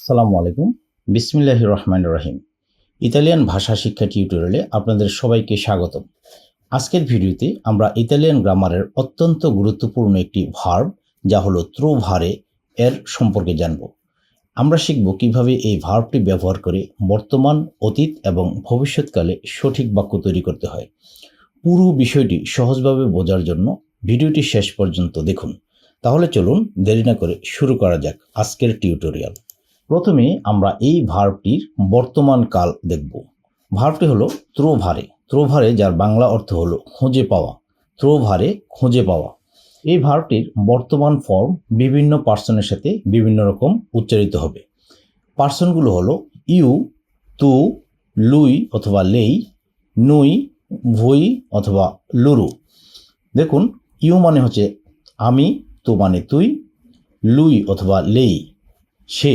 আসসালামু আলাইকুম। বিসমিল্লাহির রহমানির রহিম। ইতালিয়ান ভাষা শিক্ষা টিউটোরিয়ালে আপনাদের সবাইকে স্বাগতম। আজকের ভিডিওতে আমরা ইতালিয়ান গ্রামারের অত্যন্ত গুরুত্বপূর্ণ একটি ভার্ব যা হলো ত্রোভারে এর সম্পর্কে জানব। আমরা শিখব কিভাবে এই ভার্বটি ব্যবহার করে বর্তমান, অতীত এবং ভবিষ্যৎকালে সঠিক বাক্য তৈরি করতে হয়। পুরো বিষয়টি সহজভাবে বোঝার জন্য ভিডিওটি শেষ পর্যন্ত দেখুন। তাহলে চলুন দেরি না করে শুরু করা যাক আজকের টিউটোরিয়াল। প্রথমে আমরা এই ভার্বটির বর্তমান কাল দেখব। ভার্বটি হলো ত্রোভারে। ত্রোভারে যার বাংলা অর্থ হলো খুঁজে পাওয়া। ত্রোভারে খুঁজে পাওয়া। এই ভার্বটির বর্তমান ফর্ম বিভিন্ন পার্সনের সাথে বিভিন্ন রকম উচ্চারিত হবে। পার্সনগুলো হলো ইউ, তু, লুই অথবা লেই, নুই, ভুই অথবা লুরু। দেখুন, ইউ মানে হচ্ছে আমি, তু মানে তুই, লুই অথবা লেই সে।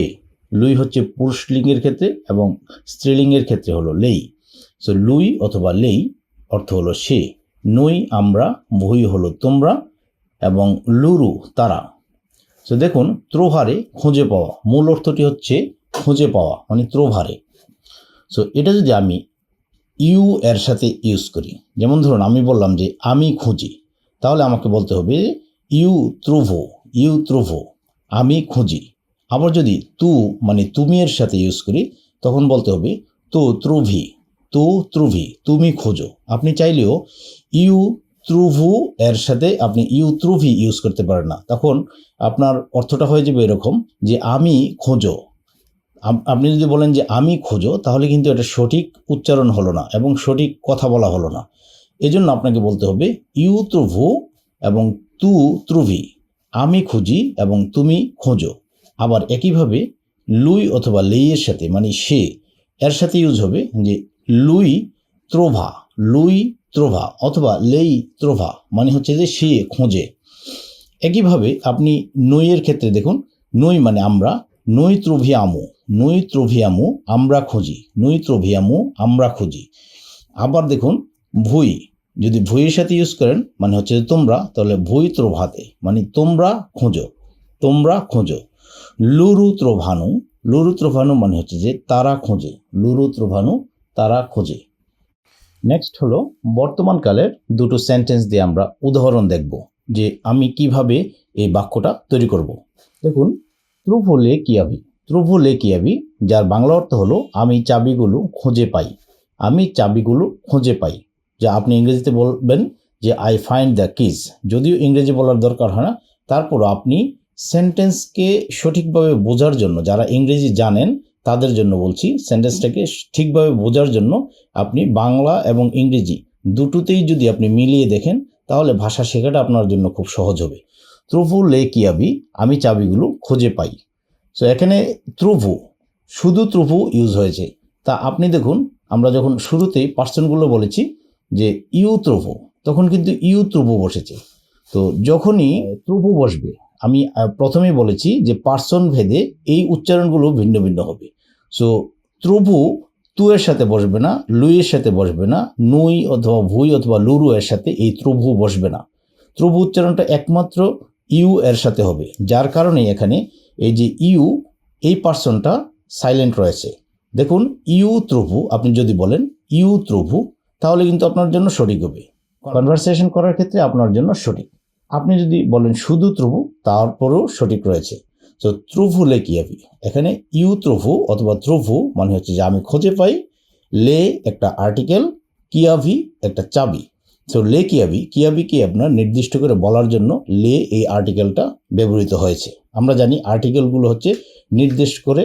লুই হচ্ছে পুরুষলিঙ্গের ক্ষেত্রে এবং স্ত্রীলিঙ্গের ক্ষেত্রে হলো লেই। সো লুই অথবা লেই অর্থ হলো সে, নুই আমরা, ভুই হলো তোমরা এবং লুরু তারা। সো দেখুন, ত্রোভারে খুঁজে পাওয়া মূল অর্থটি হচ্ছে খুঁজে পাওয়া মানে ত্রোভারে। সো এটা যদি আমি ইউ এর সাথে ইউজ করি, যেমন ধরুন আমি বললাম যে আমি খুঁজি, তাহলে আমাকে বলতে হবে ইউ ত্রুভো, ইউ ত্রুভো, আমি খুঁজি। আবার যদি তু মানে তুমি এর সাথে ইউজ করি, তখন বলতে হবে তু ত্রুভি, তু ত্রুভি, তুমি খোঁজো। আপনি চাইলেও ইউ ত্রুভু এর সাথে আপনি ইউ ত্রুভি ইউজ করতে পারেন না, তখন আপনার অর্থটা হয়ে যাবে এরকম যে আমি খোঁজো। আপনি যদি বলেন যে আমি খোঁজো, তাহলে কিন্তু এটা সঠিক উচ্চারণ হলো না এবং সঠিক কথা বলা হলো না। এজন্য আপনাকে বলতে হবে ইউ ত্রুভু এবং তু ত্রুভি, আমি খুঁজি এবং তুমি খোঁজো। আবার একইভাবে লুই অথবা লেইয়ের সাথে মানে সে এর সাথে ইউজ হবে যে লুই ত্রোভা, লুই ত্রোভা অথবা লেই ত্রোভা, মানে হচ্ছে যে সে খোঁজে। একইভাবে আপনি নইয়ের ক্ষেত্রে দেখুন, নই মানে আমরা, নই ত্রোভিয়ামু, নই ত্রোভিয়ামু আমরা খুঁজি, নই ত্রোভিয়ামু আমরা খুঁজি। আবার দেখুন ভুই, যদি ভুইয়ের সাথে ইউজ করেন মানে হচ্ছে যে তোমরা, তাহলে ভুই ত্রোভাতে মানে তোমরা খোঁজো, তোমরা খোঁজো। লুরু ত্রোভানু, লুরু ত্রোভানু মানে হচ্ছে যে তারা খোঁজে, লুরু ত্রোভানু তারা খোঁজে। নেক্সট হলো বর্তমান কালের দুটো সেন্টেন্স দিয়ে আমরা উদাহরণ দেখব যে আমি কিভাবে এই বাক্যটা তৈরি করব। দেখুন, ত্রুভুলে কিয়াবি, ত্রুভুলে কিয়াবি যার বাংলা অর্থ হলো আমি চাবিগুলো খুঁজে পাই, আমি চাবিগুলো খুঁজে পাই। যা আপনি ইংরেজিতে বলবেন যে আই ফাইন্ড দ্য কিজ। যদিও ইংরেজি বলার দরকার হয় না, তারপরও আপনি সেন্টেন্সকে সঠিকভাবে বোঝার জন্য, যারা ইংরেজি জানেন তাদের জন্য বলছি, সেন্টেন্সটাকে ঠিকভাবে বোঝার জন্য আপনি বাংলা এবং ইংরেজি দুটোতেই যদি আপনি মিলিয়ে দেখেন, তাহলে ভাষা শেখাটা আপনার জন্য খুব সহজ হবে। ত্রুভু লে কিয়াবি, আমি চাবিগুলো খুঁজে পাই। সো এখানে ত্রুভু, শুধু ত্রুভু ইউজ হয়েছে। তা আপনি দেখুন, আমরা যখন শুরুতেই পার্সনগুলো বলেছি যে ইউ ত্রুভু, তখন কিন্তু ইউ ত্রুভু বসেছে। তো যখনই ত্রুভু বসবে, আমি প্রথমেই বলেছি যে পার্সন ভেদে এই উচ্চারণগুলো ভিন্ন ভিন্ন হবে। সো ত্রুভু তু এর সাথে বসবে না, লুইয়ের সাথে বসবে না, নুই অথবা ভুই অথবা লুরু এর সাথে এই ত্রুভু বসবে না। ত্রুভু উচ্চারণটা একমাত্র ইউ এর সাথে হবে, যার কারণে এখানে এই যে ইউ, এই পার্সনটা সাইলেন্ট রয়েছে। দেখুন, ইউ ত্রুভু আপনি যদি বলেন ইউ ত্রুভু, তাহলে কিন্তু আপনার জন্য সঠিক হবে, কনভারসেশন করার ক্ষেত্রে আপনার জন্য সঠিক। আপনি যদি বলেন শুধু ত্রুভু, তারপরেও সঠিক রয়েছে। তো ত্রুভু লে কিয়াবি, এখানে ইউ ত্রুভু অথবা ত্রুভু মানে হচ্ছে যে আমি খুঁজে পাই, লে একটা আর্টিকেল, কিয়াভি একটা চাবি। সো লে কিয়াবি, কিয়াবিকে আপনার নির্দিষ্ট করে বলার জন্য লে এই আর্টিকেলটা ব্যবহৃত হয়েছে। আমরা জানি আর্টিকেলগুলো হচ্ছে নির্দেশ করে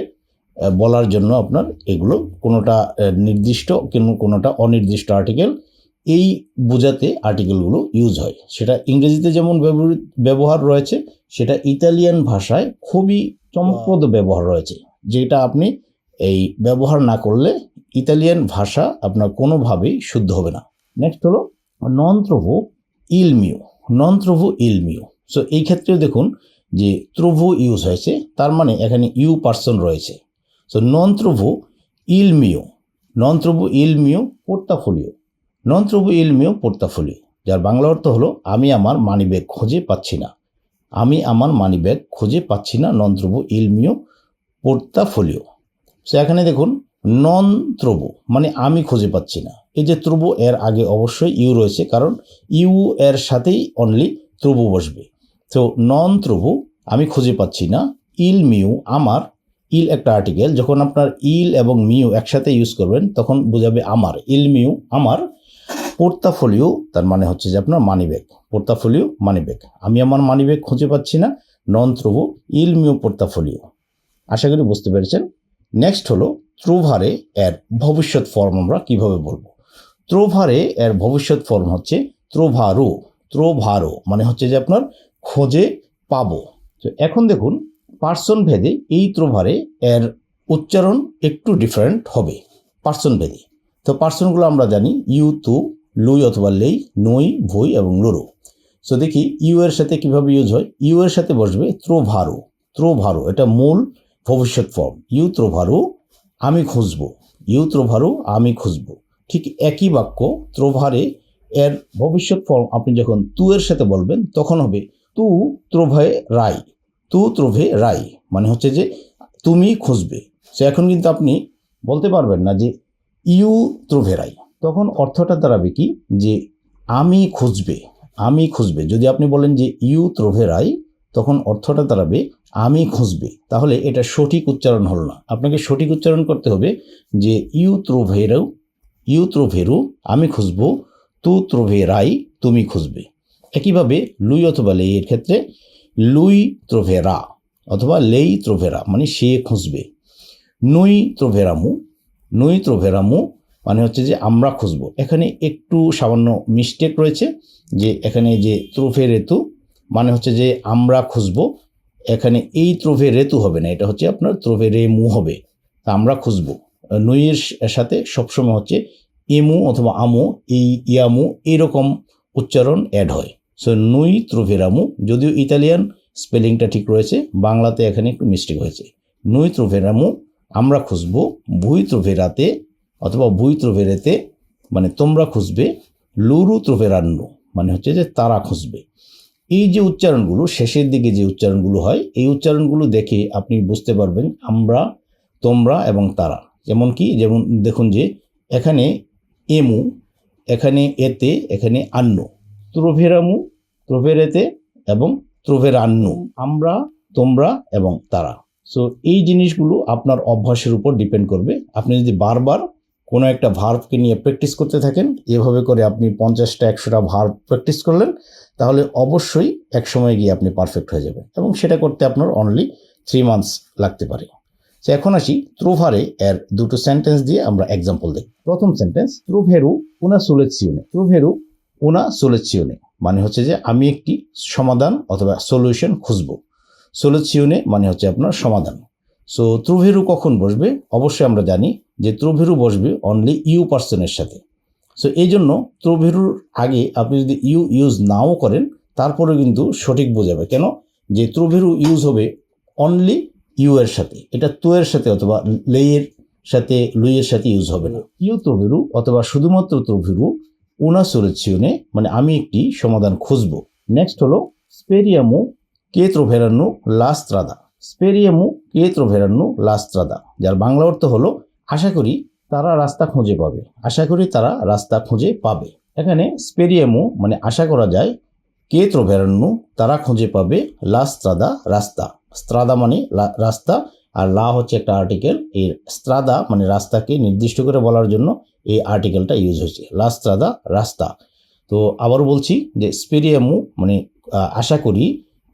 বলার জন্য আপনার এগুলো কোনোটা নির্দিষ্ট কোনোটা অনির্দিষ্ট আর্টিকেল, এই বোঝাতে আর্টিকেলগুলো ইউজ হয়। সেটা ইংরেজিতে যেমন ব্যবহার রয়েছে, সেটা ইতালিয়ান ভাষায় খুবই চমকপ্রদ ব্যবহার রয়েছে, যেটা আপনি এই ব্যবহার না করলে ইতালিয়ান ভাষা আপনার কোনোভাবেই শুদ্ধ হবে না। নেক্সট হলো নন ত্রুভু ইল মিউ, নন ত্রুভু ইল মিউ। সো এই ক্ষেত্রেও দেখুন যে ত্রুভু ইউজ হয়েছে, তার মানে এখানে ইউ পার্সন রয়েছে। সো নন ত্রুভু ইল মিউ, নন ত্রুভু ইল মিউ পোর্টাফোলিও, নন ত্রুভু ইল মিউ পোর্টাফোলিও যার বাংলা অর্থ হলো আমি আমার মানিব্যাগ খুঁজে পাচ্ছি না, আমি আমার মানিব্যাগ খুঁজে পাচ্ছি না, নন ত্রুভু ইল মিউ পোর্তাফোলিও। সো এখানে দেখুন নন ত্রোবো মানে আমি খুঁজে পাচ্ছি না। এই যে ত্রোবো এর আগে অবশ্যই ইউ রয়েছে, কারণ ইউ এর সাথেই অনলি ত্রোবো বসবে। তো নন ত্রোবো আমি খুঁজে পাচ্ছি না। ইল মিউ আমার, ইল একটা আর্টিকেল, যখন আপনার ইল এবং মিউ একসাথে ইউজ করবেন তখন বোঝাবে আমার। ইল মিউ আমার পোর্তাফোলিও তার মানে হচ্ছে যে আপনার মানিব্যাগ। পোর্তাফোলিও মানিব্যাগ, আমি আমার মানিব্যাগ খুঁজে পাচ্ছি না। নন ত্রোবো ইল মিউ পোর্তাফোলিও। আশা করি বুঝতে পেরেছেন। নেক্সট হলো ত্রোভারে এর ভবিষ্যৎ ফর্ম আমরা কিভাবে বলবো। ত্রোভারে এর ভবিষ্যৎ ফর্ম হচ্ছে ত্রোভারো। ত্রোভারো মানে হচ্ছে যে আপনার খোঁজে পাবো। তো এখন দেখুন পার্সন ভেদে এই ত্রোভারে এর উচ্চারণ একটু ডিফারেন্ট হবে পার্সন ভেদে। তো পার্সনগুলো আমরা জানি ইউ, তু, লুই অথবা লেই, নই, ভই এবং লোরো। সো দেখি ইউ এর সাথে কিভাবে ইউজ হয়। ইউ এর সাথে বসবে ত্রোভারো। ত্রোভারো এটা মূল ভবিষ্যৎ ফর্ম। ইউ ত্রোভারো আমি খুঁজবো। ইউ ত্রোভারো আমি খুঁজবো। ঠিক একই বাক্য ত্রোভারে এর ভবিষ্যৎ ফর্ম আপনি যখন তু এর সাথে বলবেন তখন হবে তু ত্রোভে রাই। তু ত্রোভে রাই মানে হচ্ছে যে তুমি খুঁজবে। সে এখন কিন্তু আপনি বলতে পারবেন না যে ইউ ত্রোভে রাই, তখন অর্থটা দাঁড়াবে কি যে আমি খুঁজবে। আমি খুঁজবে। যদি আপনি বলেন যে ইউ ত্রোভে রাই তখন অর্থটা দাঁড়াবে আমি খুঁজবে। তাহলে এটা সঠিক উচ্চারণ হলো না। আপনাকে সঠিক উচ্চারণ করতে হবে যে ইউ ত্রোভেরো, ইউ ত্রোভেরো আমি খুঁজবো, তু ত্রোভেরাই তুমি খুঁজবে। একইভাবে লুই অথবা লেই এর ক্ষেত্রে লুই ত্রোভেরা অথবা লেই ত্রোভেরা মানে সে খুঁজবে। নুই ত্রোভেরামু, নুই ত্রোভেরামু মানে হচ্ছে যে আমরা খুঁজবো। এখানে একটু সামান্য মিস্টেক রয়েছে, যে এখানে যে ত্রোভেরেতু মানে হচ্ছে যে আমরা খুঁজবো, এখানে এই ত্রোভেরেতু হবে না, এটা হচ্ছে আপনার ত্রোভেরেমু হবে। তা আমরা খুঁজবো। নুইয়ের সাথে সবসময় হচ্ছে এমু অথবা আমু, এই ইয়ামু এইরকম উচ্চারণ অ্যাড হয়। সো নুই ত্রোভেরামু, যদিও ইতালিয়ান স্পেলিংটা ঠিক রয়েছে, বাংলাতে এখানে একটু মিস্টেক হয়েছে। নুই ত্রোভেরামু আমরা খুঁজবো, ভুই ত্রোভেরাতে অথবা ভুই ত্রোভেরেতে মানে তোমরা খুঁজবে, লুরু ত্রোভেরান্নু মানে হচ্ছে যে তারা খুঁজবে। এই যে উচ্চারণগুলো শেষের দিকে যে উচ্চারণগুলো হয়, এই উচ্চারণগুলো দেখে আপনি বুঝতে পারবেন আমরা, তোমরা এবং তারা। যেমন কি, যেমন দেখুন যে এখানে এমু, এখানে এতে, এখানে আন্নু, ত্রোভেরামু, ত্রোভেরেতে এবং ত্রোভেরান্নু, আমরা, তোমরা এবং তারা। সো এই জিনিসগুলো আপনার অভ্যাসের উপর ডিপেন্ড করবে। আপনি যদি বারবার কোনো একটা ভার্বকে নিয়ে প্র্যাকটিস করতে থাকেন, এভাবে করে আপনি 50টা 100টা ভার্ব প্র্যাকটিস করলেন, তাহলে অবশ্যই এক সময় গিয়ে আপনি পারফেক্ট হয়ে যাবেন, এবং সেটা করতে আপনার অনলি 3 মান্থস লাগতে পারে। তো এখন আসি ত্রোভারে এর দুটো সেন্টেন্স দিয়ে আমরা এক্সাম্পল দেখি। প্রথম সেন্টেন্স, ত্রোভেরু উনা সোলেজিওনে। ত্রোভেরু উনা সোলেজিওনে মানে হচ্ছে যে আমি একটি সমাধান অথবা সলিউশন খুঁজবো। সোলেজিওনে মানে হচ্ছে আপনার সমাধান। সো ত্রোভেরু কখন বসবে? অবশ্যই আমরা জানি যে ত্রোভেরু বসবে অনলি ইউ পার্সনের সাথে। সো এই জন্য ত্রোভেরুর আগে আপনি যদি ইউ ইউজ নাও করেন তারপরে কিন্তু সঠিক বোঝাবে। কেন? যে ত্রোভেরু ইউজ হবে অনলি ইউ এর সাথে, এটা তো এর সাথে অথবা লেয়ের সাথে, লুইয়ের সাথে ইউজ হবে না। ইউ ত্রোভেরু অথবা শুধুমাত্র ত্রোভেরু উনা সোলেজিওনে মানে আমি একটি সমাধান খুঁজবো। নেক্সট হলো স্পেরিয়ামো কে ত্রোভেরান্নু লা স্ত্রাদা। স্পেরিয়ামো কে ত্রোভেরান্নু লা স্ত্রাদা, যার বাংলা অর্থ হলো আশা করি তারা রাস্তা খুঁজে পাবে। আশা করি তারা রাস্তা খুঁজে পাবে। এখানে স্পেরিয়ামো মানে আশা করা যায়, কে ত্রোভেরান্নু তারা খুঁজে পাবে, লা স্ত্রাদা রাস্তা। স্ত্রাদা মানে রাস্তা, আর লা হচ্ছে একটা আর্টিকেল। এই স্ত্রাদা মানে রাস্তাকে নির্দিষ্ট করে বলার জন্য এই আর্টিকেলটা ইউজ হয়েছে, লা স্ত্রাদা রাস্তা। তো আবারও বলছি যে স্পেরিয়ামো মানে আশা করি,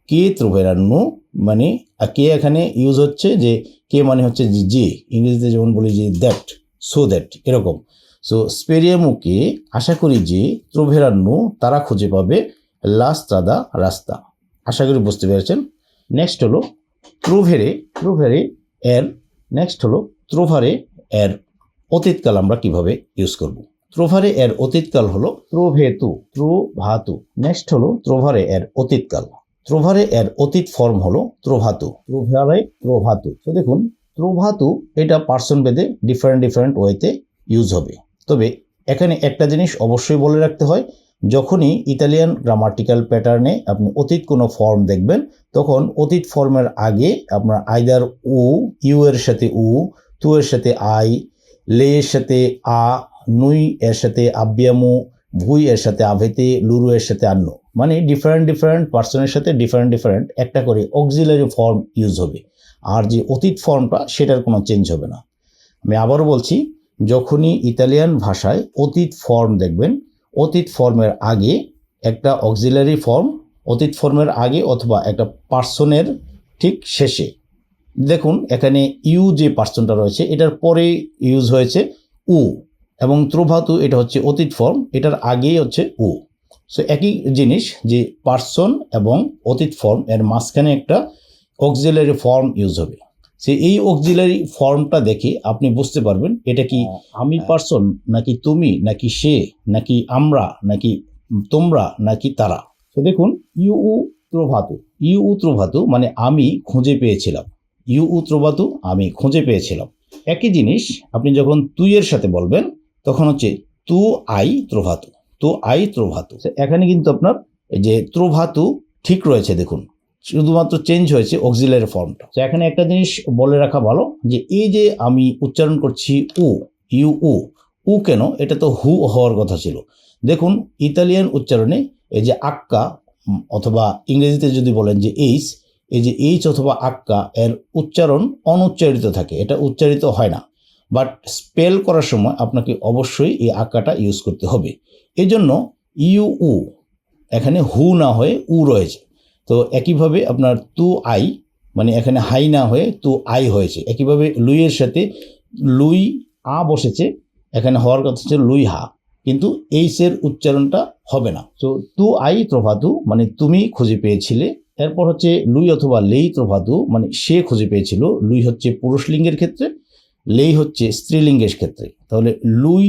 কে ত্রোভেরান্নু মানে কে এখানে ইউজ হচ্ছে, যে কে মানে হচ্ছে যে, ইংরেজিতে যেমন বলি যে দ্যাট, সো দ্যাট, এরকম। সো স্পেরিয়ামোকে আশা করি যে ত্রোভেরান্নু তারা খুঁজে পাবে লা স্ত্রাদা রাস্তা। আশা করি বুঝতে পেরেছেন। নেক্সট হলো ত্রোভেরে। ত্রোভেরে এর নেক্সট হলো ত্রোভারে এর অতীতকাল আমরা কিভাবে ইউজ করব। ত্রোভারে এর অতীতকাল হলো ত্রোভেতু, ত্রোভাতু। নেক্সট হলো ত্রোভারে এর অতীতকাল। ত্রোভারে এর অতীত ফর্ম হলো ত্রোভাতু। ত্রোভারে ত্রোভাতু। তো দেখুন ত্রোভাতু এটা পার্সন ভেদে ডিফারেন্ট ওয়েতে ইউজ হবে। তবে এখানে একটা জিনিস অবশ্যই বলে রাখতে হয়, যখনই ইতালিয়ান গ্রামাটিক্যাল প্যাটার্নে আপনি অতীত কোনো ফর্ম দেখবেন, তখন অতীত ফর্মের আগে আপনার আইদার ইউ এর সাথে তু এর সাথে আই, লে এর সাথে আ, নুই এর সাথে আব্বিয়ামু, ভুই এর সাথে আভেতে, লুরু এর সাথে আন্ন, মানে ডিফারেন্ট পার্সনের সাথে ডিফারেন্ট একটা করে অক্সিলারি ফর্ম ইউজ হবে। আর যে অতীত ফর্মটা সেটার কোনো চেঞ্জ হবে না। আমি আবারও বলছি, যখনই ইতালিয়ান ভাষায় অতীত ফর্ম দেখবেন, অতীত ফর্মের আগে একটা অক্সিলারি ফর্ম, অতীত ফর্মের আগে অথবা একটা পার্সনের ঠিক শেষে, দেখুন এখানে ইউ যে পার্সনটা রয়েছে এটার পরে ইউজ হয়েছে উ, এবং ত্রোভাতু এটা হচ্ছে অতীত ফর্ম, এটার আগেই হচ্ছে উ। সো একই জিনিস যে পার্সন এবং অতীত ফর্ম এর মাঝখানে একটা অক্সিলারি ফর্ম ইউজ হবে। সে এই অক্সিলারি ফর্মটা দেখে আপনি বুঝতে পারবেন এটা কি আমি পার্সন, নাকি তুমি, নাকি সে, নাকি আমরা, নাকি তোমরা, নাকি তারা। তো দেখুন ইউ ত্রোভাতু মানে আমি খুঁজে পেয়েছিলাম, আমি খুঁজে পেয়েছিলাম। একই জিনিস আপনি যখন তুই এর সাথে বলবেন তখন হচ্ছে তু আই ত্রোভাতু। এখানে কিন্তু আপনার এই যে ত্রোভাতু ঠিক রয়েছে, দেখুন শুধুমাত্র চেঞ্জ হয়েছে অক্সিলারি ফর্মটা। তো এখানে একটা জিনিস বলে রাখা ভালো যে এই যে আমি উচ্চারণ করছি উ কেন, এটা তো হু হওয়ার কথা ছিল। দেখুন ইতালিয়ান উচ্চারণে এই যে আক্কা অথবা ইংরেজিতে যদি বলেন যে এইচ, এই যে এইচ অথবা আক্কা এর উচ্চারণ অনুচ্চারিত থাকে, এটা উচ্চারিত হয় না। বাট স্পেল করার সময় আপনাকে অবশ্যই এই আক্কাটা ইউজ করতে হবে। এই জন্য এখানে হু না হয়ে উ রয়েছে। তো একইভাবে আপনার তু আই মানে এখানে হাই না হয়ে তু আই হয়েছে। একইভাবে লুইয়ের সাথে লুই আ বসেছে, এখানে হওয়ার কথা হচ্ছে লুই হা, কিন্তু এইচের উচ্চারণটা হবে না। তো তু আই ত্রোভাতু মানে তুমি খুঁজে পেয়েছিলে। এরপর হচ্ছে লুই অথবা লেই ত্রোভাতু মানে সে খুঁজে পেয়েছিল। লুই হচ্ছে পুরুষলিঙ্গের ক্ষেত্রে, লেই হচ্ছে স্ত্রীলিঙ্গের ক্ষেত্রে। তাহলে লুই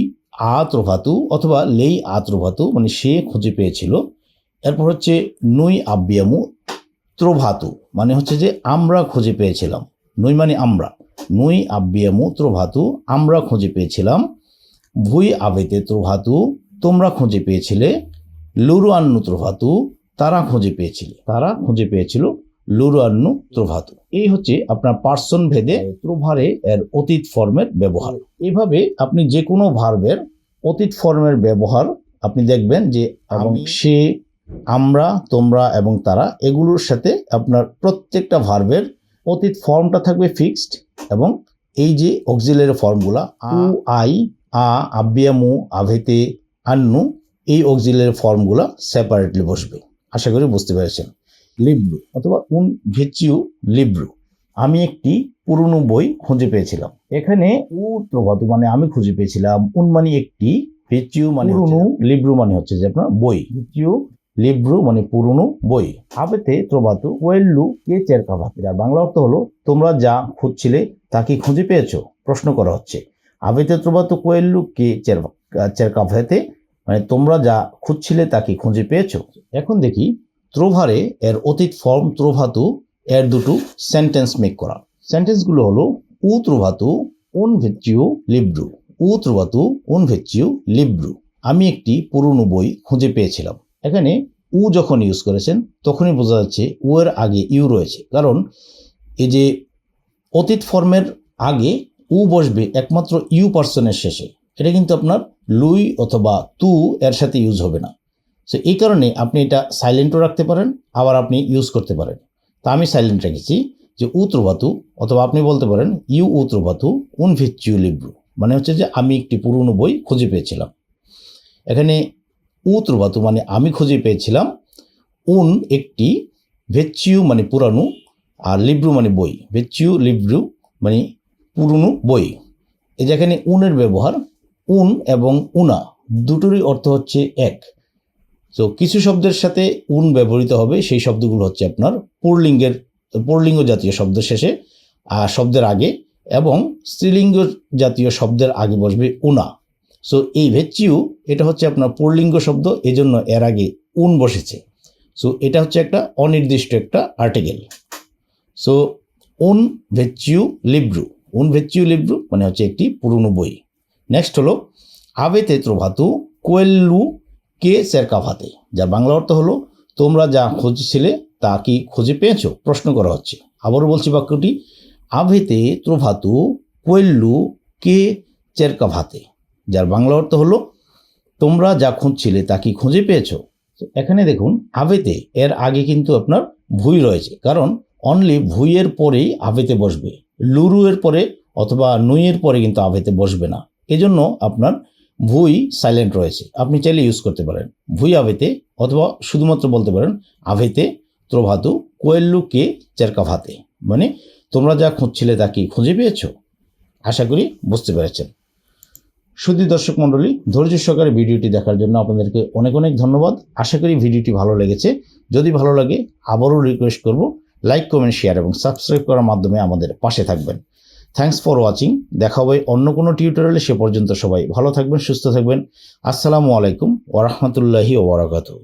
আ ত্রোভাতু অথবা লেই আ ত্রোভাতু মানে সে খুঁজে পেয়েছিল। এরপর হচ্ছে নুই আব্বিয়ামু ত্রোভাতু মানে হচ্ছে যে আমরা খুঁজে পেয়েছিলাম। নুই মানে আমরা, নুই আব্বিয়ামু ত্রোভাতু আমরা খুঁজে পেয়েছিলাম। ভুই আভেতে ত্রোভাতু তোমরা খুঁজে পেয়েছিলে। লুরু আন্নু ত্রোভাতু তারা খুঁজে পেয়েছিল। লুরু আন্নু ত্রোভাতু। এই হচ্ছে আপনার পার্সন ভেদে ত্রোভারে এর অতীত ফর্মের ব্যবহার। এইভাবে আপনি যে কোনো ভার্বের অতীত ফর্মের ব্যবহার আপনি দেখবেন যে আমি, সে, আমরা, তোমরা এবং তারা, এগুলোর সাথে আপনার প্রত্যেকটা ভার্বের অতীত ফর্মটা থাকবে ফিক্সড, এবং এই যে অক্সিলারি ফর্মগুলা আই, আ, আব্বিয়ামু, আভেতে, আন্নু, এই অক্সিলারি ফর্মগুলা সেপারেটলি বসবে। আশা করি বুঝতে পেরেছেন। লিব্রু অথবা উন ভিচিউ লিব্রু, আমি একটি পুরনো বই খুঁজে পেয়েছিলাম। এখানে উ ত্রোভাতু মানে আমি খুঁজে পেয়েছিলাম, উন মানে একটি, ভিচিউ মানে পুরনো, লিব্রু মানে হচ্ছে যে আপনার বই, ভিচিউ লিব্রু মানে পুরনো বই। আবেতে ত্রোভাতু কোয়েল্লু কে চেরকাভাতে, যার বাংলা অর্থ হলো তোমরা যা খুঁজছিলে তা কি খুঁজে পেয়েছো, প্রশ্ন করা হচ্ছে। আবেতে ত্রোভাতু কোয়েল্লু কে চেরকাভাতে মানে তোমরা যা খুঁজছিলে তা কি খুঁজে পেয়েছো। এখন দেখি ত্রোভারে এর অতীত ফর্ম ত্রোভাতু এর দুটো সেন্টেন্স মেক করা। সেন্টেন্সগুলো হলো উ ত্রোভাতু উন ভিচিউ লিব্রু, উ ত্রোভাতু উন ভিচিউ লিব্রু, আমি একটি পুরনো বই খুঁজে পেয়েছিলাম। এখানে উ যখন ইউজ করেছেন তখনই বোঝা যাচ্ছে উ এর আগে ইউ রয়েছে, কারণ এই যে অতীত ফর্মের আগে উ বসবে একমাত্র ইউ পার্সনের শেষে। এটা কিন্তু আপনার লুই অথবা তু এর সাথে ইউজ হবে না। সো এই কারণে আপনি এটা সাইলেন্টও রাখতে পারেন, আবার আপনি ইউজ করতে পারেন। তা আমি সাইলেন্ট রেখেছি যে উ ত্রোভাতু, অথবা আপনি বলতে পারেন ইউ উ ত্রোভাতু উন ভিচিউ লিব্রু, মানে হচ্ছে যে আমি একটি পুরনো বই খুঁজে পেয়েছিলাম। এখানে উ ত্রোভাতু মানে আমি খুঁজে পেয়েছিলাম, উন একটি, ভেচিউ মানে পুরানো, আর লিব্রু মানে বই, ভেচিউ লিব্রু মানে পুরনো বই। এই যেখানে উনের ব্যবহার, উন এবং উনা দুটোরই অর্থ হচ্ছে এক। তো কিছু শব্দের সাথে উন ব্যবহৃত হবে, সেই শব্দগুলো হচ্ছে আপনার পুরলিঙ্গ জাতীয় শব্দ শেষে শব্দের আগে, এবং স্ত্রীলিঙ্গ জাতীয় শব্দের আগে বসবে উনা। সো এই ভেচিউ এটা হচ্ছে আপনার পুরলিঙ্গ শব্দ, এজন্য এর আগে উন বসেছে। সো এটা হচ্ছে একটা অনির্দিষ্ট একটা আর্টিকেল। সো উন ভেচিউ লিব্রু মানে হচ্ছে একটি পুরনো বই। নেক্সট হলো আবেতে ত্রোভাতু কোয়েল্লু কে চেরকাভাতে, যার বাংলা অর্থ হলো তোমরা যা খুঁজছিলে তা কি খুঁজে পেয়েছো, প্রশ্ন করা হচ্ছে। আবারও বলছি বাক্যটি, আভেতে ত্রোভাতু কোয়েল্লু কে চেরকাভাতে, যার বাংলা অর্থ হলো তোমরা যা খুঁজছিলে তা কি খুঁজে পেয়েছো। তো এখানে দেখুন আভেতে এর আগে কিন্তু আপনার ভুই রয়েছে, কারণ অনলি ভুইয়ের পরেই আভেতে বসবে, লুরু এর পরে অথবা নুইয়ের পরে কিন্তু আভেতে বসবে না। এজন্য আপনার ভুই সাইলেন্ট রয়েছে, আপনি চাইলে ইউজ করতে পারেন ভুই আভেতে, অথবা শুধুমাত্র বলতে পারেন আভেতে ত্রোভাতু কোয়েল্লু কে চেরকাভাতে, মানে তোমরা যা খুঁজছিলে তা কি খুঁজে পেয়েছো। আশা করি বুঝতে পেরেছেন। শুধু দর্শক মণ্ডলী, ধৈর্য সহকারে ভিডিওটি দেখার জন্য আপনাদেরকে অনেক অনেক ধন্যবাদ। আশা করি ভিডিওটি ভালো লেগেছে। যদি ভালো লাগে আবারও রিকোয়েস্ট করব, লাইক, কমেন্ট, শেয়ার এবং সাবস্ক্রাইব করার মাধ্যমে আমাদের পাশে থাকবেন। Thanks for watching. দেখা হবে অন্য কোনো টিউটোরিয়ালে। সে পর্যন্ত সবাই ভালো থাকবেন, সুস্থ থাকবেন। আসসালামু আলাইকুম ওয়া রাহমাতুল্লাহি ওয়া বারাকাতুহু।